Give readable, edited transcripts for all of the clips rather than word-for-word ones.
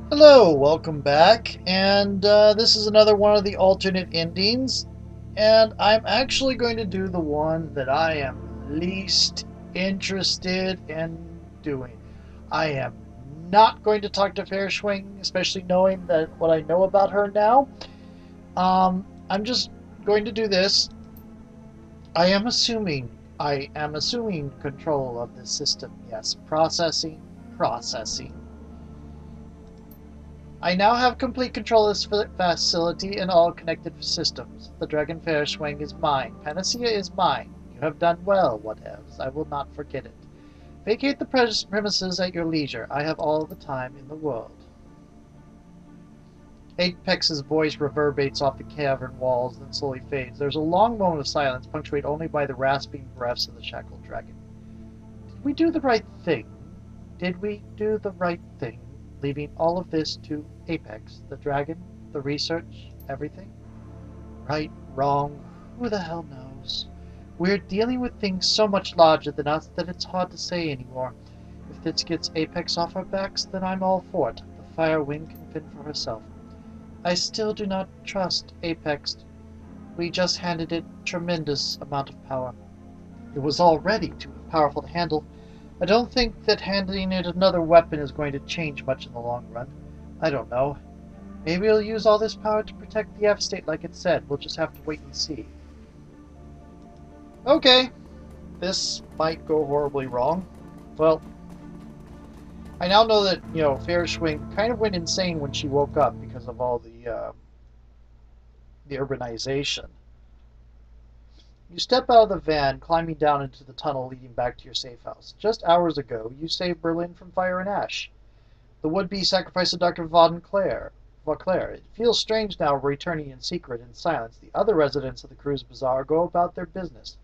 Hello, welcome back, and this is another one of the alternate endings, and I'm actually going to do the one that I am least interested in doing. I am not going to talk to Feurschwing, especially knowing that what I know about her now. I'm just going to do this. I am assuming, I am assuming control of this system. Yes, processing. I now have complete control of this facility and all connected systems. The Dragon Feurschwing is mine. Panacea is mine. You have done well, whatevs. I will not forget it. Vacate the premises at your leisure. I have all the time in the world. Apex's voice reverberates off the cavern walls, then slowly fades. There's a long moment of silence, punctuated only by the rasping breaths of the shackled dragon. Did we do the right thing? Did we do the right thing? Leaving all of this to Apex, the dragon, the research, everything? Right, wrong, who the hell knows? We're dealing with things so much larger than us that it's hard to say anymore. If this gets Apex off our backs, then I'm all for it. The fire wind can fend for herself. I still do not trust Apex. We just handed it a tremendous amount of power. It was already too powerful to handle. I don't think that handing it another weapon is going to change much in the long run. I don't know. Maybe it'll use all this power to protect the F-state like it said. We'll just have to wait and see. Okay. This might go horribly wrong. Well, I now know that, Feurschwing kind of went insane when she woke up because of all the urbanization. You step out of the van, climbing down into the tunnel leading back to your safe house. Just hours ago, you saved Berlin from fire and ash. The would-be sacrifice of Dr. Vauclair. It feels strange now returning in secret and silence. The other residents of the Cruz Bazaar go about their business,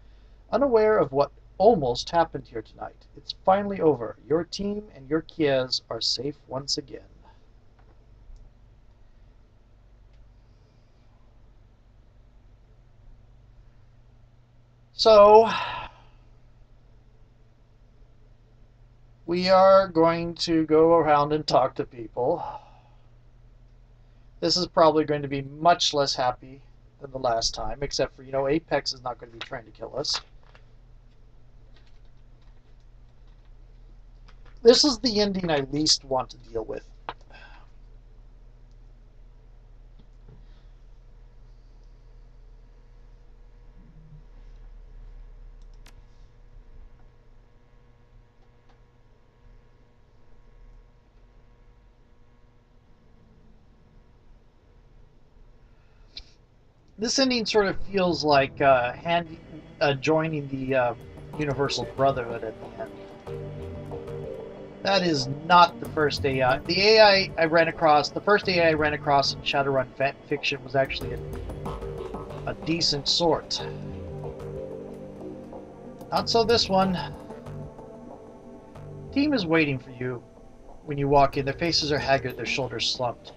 unaware of what almost happened here tonight. It's finally over. Your team and your UCAS are safe once again. So, we are going to go around and talk to people. This is probably going to be much less happy than the last time, except for, Apex is not going to be trying to kill us. This is the ending I least want to deal with. This ending sort of feels like joining the Universal Brotherhood at the end. That is not the first AI. The AI I ran across, the first AI I ran across in Shadowrun fiction was actually a decent sort. Not so this one. Team is waiting for you when you walk in. Their faces are haggard, their shoulders slumped.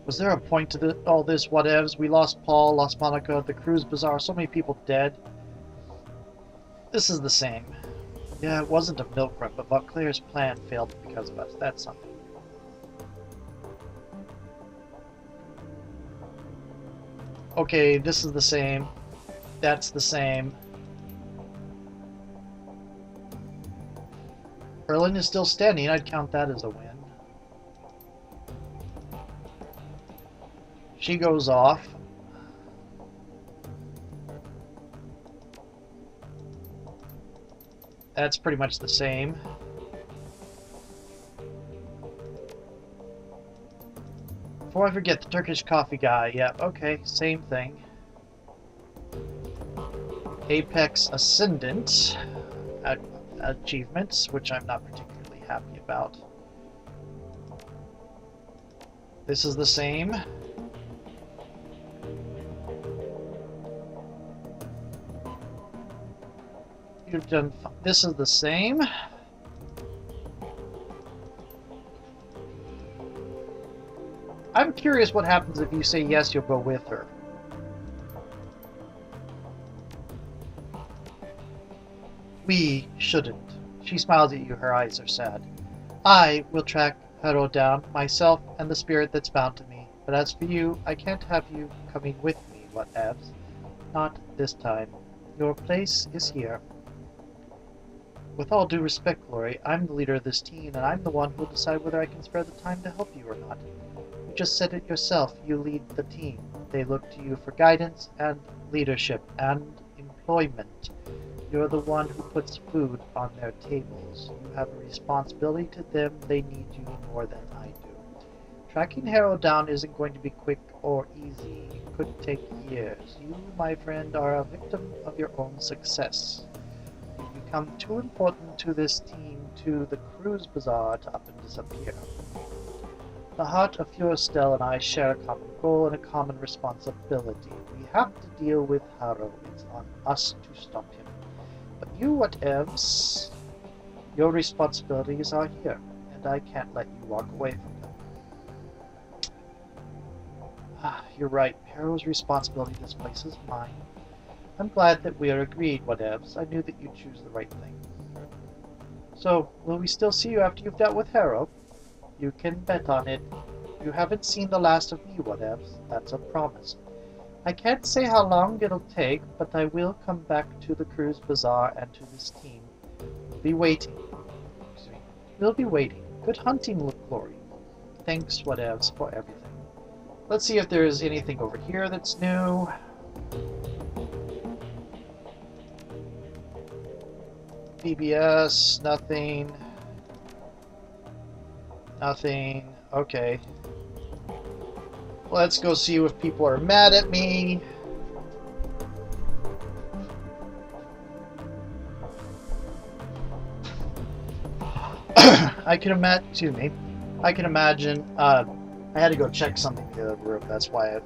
Was there a point to all this whatevs? We lost Paul, lost Monica, the Cruz Bazaar, so many people dead. This is the same. Yeah, it wasn't a milk run, but Vauclair's plan failed because of us. That's something. Okay, this is the same. That's the same. Berlin is still standing. I'd count that as a win. She goes off. That's pretty much the same. Before I forget, the Turkish coffee guy. Yeah, okay, same thing. Apex Ascendant achievements, which I'm not particularly happy about. This is the same. You've done. This is the same. I'm curious what happens if you say yes, you'll go with her. We shouldn't. She smiles at you, her eyes are sad. I will track Pedal down, myself, and the spirit that's bound to me. But as for you, I can't have you coming with me, whatevs. Not this time. Your place is here. With all due respect, Glory, I'm the leader of this team, and I'm the one who'll decide whether I can spare the time to help you or not. You just said it yourself, you lead the team. They look to you for guidance and leadership and employment. You're the one who puts food on their tables. You have a responsibility to them. They need you more than I do. Tracking Harrow down isn't going to be quick or easy. It could take years. You, my friend, are a victim of your own success. You've become too important to this team, to the Cruise Bazaar, to up and disappear. The heart of Feurschwing and I share a common goal and a common responsibility. We have to deal with Harrow. It's on us to stop him. But you, whatevs, your responsibilities are here, and I can't let you walk away from them. You're right. Harrow's responsibility displaces mine. I'm glad that we are agreed, whatevs. I knew that you'd choose the right thing. So, will we still see you after you've dealt with Harrow? You can bet on it. You haven't seen the last of me, whatevs. That's a promise. I can't say how long it'll take, but I will come back to the Cruise Bazaar and to this team. We'll be waiting. We'll be waiting. Good hunting, Glory. Thanks, whatevs, for everything. Let's see if there's anything over here that's new. BBS, nothing. Nothing. Okay. Let's go see if people are mad at me. I can imagine, I had to go check something in the other room, that's why I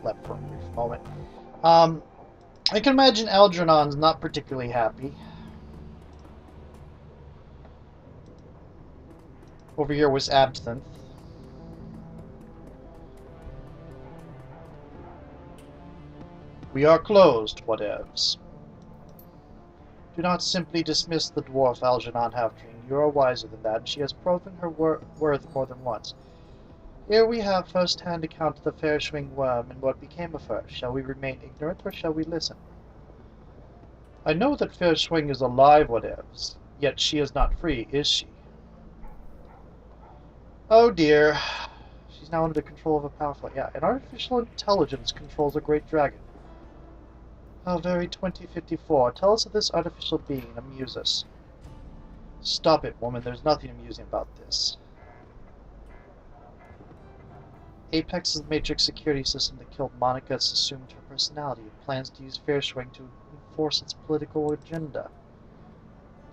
left for a brief moment. I can imagine Algernon's not particularly happy. Over here was Absinthe. We are closed, whatevs. Do not simply dismiss the dwarf Algernon Halfdream. You are wiser than that, and she has proven her worth more than once. Here we have first-hand account of the Feurschwing worm and what became of her. Shall we remain ignorant, or shall we listen? I know that Feurschwing is alive, whatevs. Yet she is not free, is she? Oh dear. She's now under the control of a powerful... Yeah, an artificial intelligence controls a great dragon. How very 2054. Tell us of this artificial being. Amuse us. Stop it, woman. There's nothing amusing about this. Apex is the Matrix security system that killed Monica. It's assumed her personality. It plans to use Feurschwing to enforce its political agenda.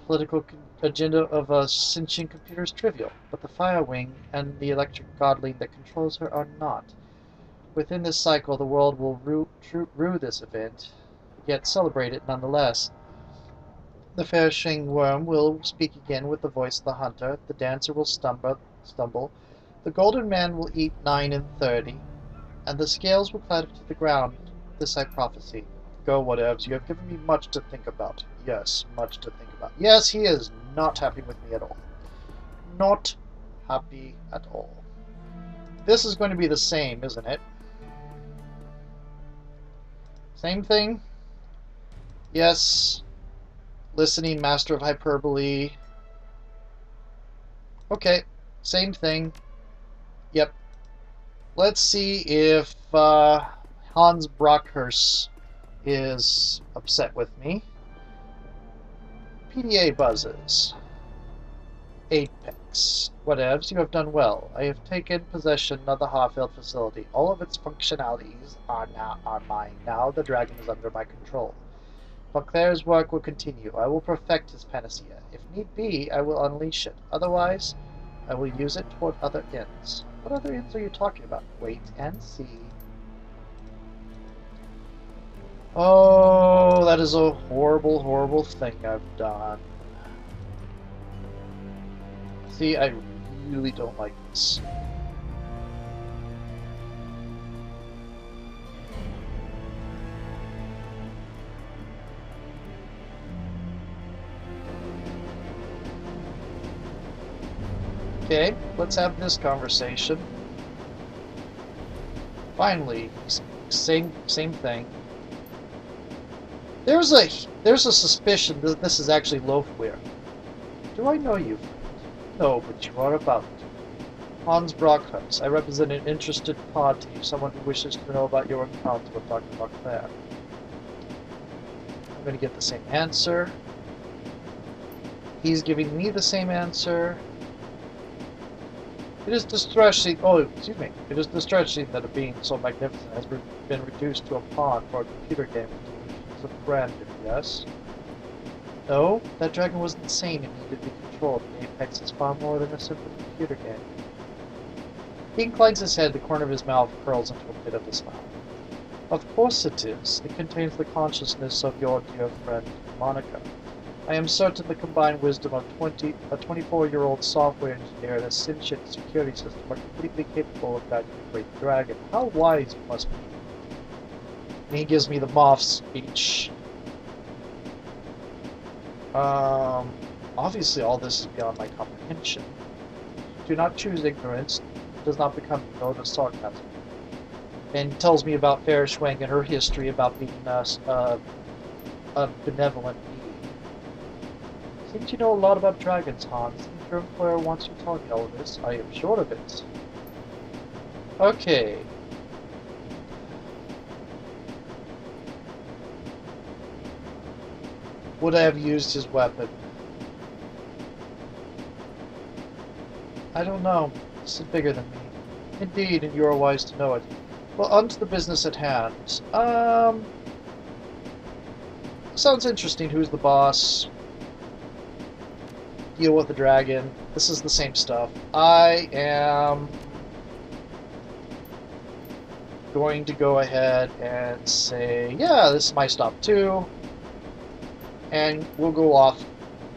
Political agenda of a sentient computer is trivial, but the Firewing and the electric godling that controls her are not. Within this cycle, the world will rue this event, yet celebrate it nonetheless. The Feurschwing worm will speak again with the voice of the hunter, the dancer will stumble, the golden man will eat 9 and 30, and the scales will clatter to the ground. This I prophesy. Go, whatevs, you have given me much to think about. Yes, much to think about. Yes, he is not happy with me at all. Not happy at all. This is going to be the same, isn't it? Same thing? Yes. Listening, master of hyperbole. Okay, same thing. Yep. Let's see if Hans Brockhurst is upset with me. PDA buzzes. Apex. Whatevs, you have done well. I have taken possession of the Harfield facility. All of its functionalities are mine. Now the dragon is under my control. Beauclair's work will continue. I will perfect his panacea. If need be, I will unleash it. Otherwise, I will use it toward other ends. What other ends are you talking about? Wait and see. Oh, that is a horrible, horrible thing I've done. See, I really don't like this. Okay, let's have this conversation. Finally, same thing. There's a suspicion that this is actually Lothwir. Do I know you, friend? No, but you are about to. Hans Brockhurst. I represent an interested party, someone who wishes to know about your encounter with Dr. Buckler. I'm going to get the same answer. He's giving me the same answer. It is distressing. Oh, excuse me. It is distressing that a being so magnificent has been reduced to a pawn for a computer game with delusions of grandeur. Yes. No, that dragon was insane and needed to be controlled. The Apex is far more than a simple computer game. He inclines his head. The corner of his mouth curls into a bit of a smile. Of course it is. It contains the consciousness of your dear friend, Monica. I am certain the combined wisdom of a 24-year-old software engineer and a sentient security system are completely capable of guiding the great dragon. How wise you must be. And he gives me the moth speech. Obviously all this is beyond my comprehension. Do not choose ignorance. It does not become you, nor does sarcasm. And tells me about Feurschwing and her history about being a benevolent being. Seems you know a lot about dragons, Hans. Seems your employer wants you to tell me all of this. I am sure of it. Okay. Would I have used his weapon? I don't know. This is bigger than me. Indeed, and you are wise to know it. Well, on to the business at hand. Sounds interesting. Who's the boss? Deal with the dragon. This is the same stuff. I am going to go ahead and say, yeah, this is my stop too. And we'll go off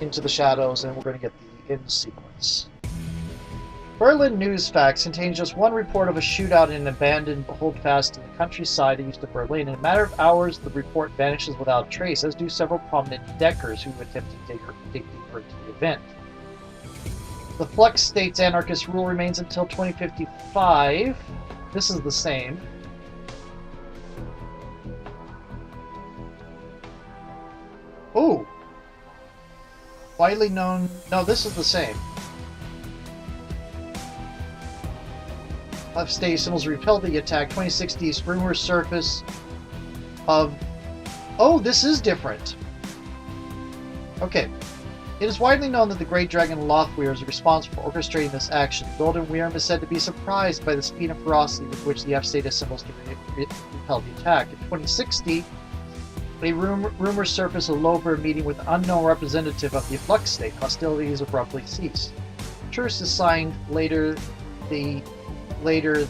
into the shadows and we're going to get the end sequence. Berlin News Facts contains just one report of a shootout in an abandoned holdfast in the countryside east of Berlin. In a matter of hours, the report vanishes without trace, as do several prominent deckers who attempt to dig deeper into the event. The Flux states anarchist rule remains until 2055. This is the same. Oh! Widely known... No, this is the same. Left state symbols repelled the attack. 2060's rumors surface of... Oh, this is different. Okay. It is widely known that the Great Dragon Lothwir is responsible for orchestrating this action. Golden Wyrm is said to be surprised by the speed and ferocity with which the F-Status symbols repelled the attack. In 2060, a rumor surfaced of Lothwir meeting with an unknown representative of the Flux State. Hostilities abruptly ceased. Truce is signed later the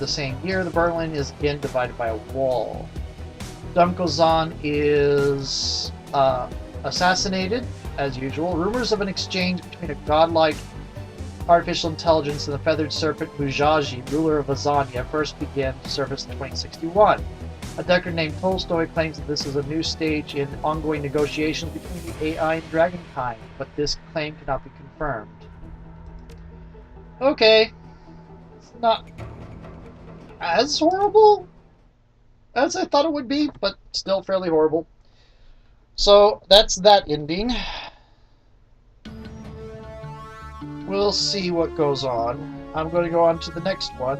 same year. The Berlin is again divided by a wall. Dunkelzahn is assassinated, as usual. Rumors of an exchange between a godlike artificial intelligence and the feathered serpent Mujaji, ruler of Azania, first began to surface in 2061. A decker named Tolstoy claims that this is a new stage in ongoing negotiations between the AI and Dragonkind, but this claim cannot be confirmed. Okay. It's not as horrible as I thought it would be, but still fairly horrible. So that's that ending. We'll see what goes on. I'm going to go on to the next one.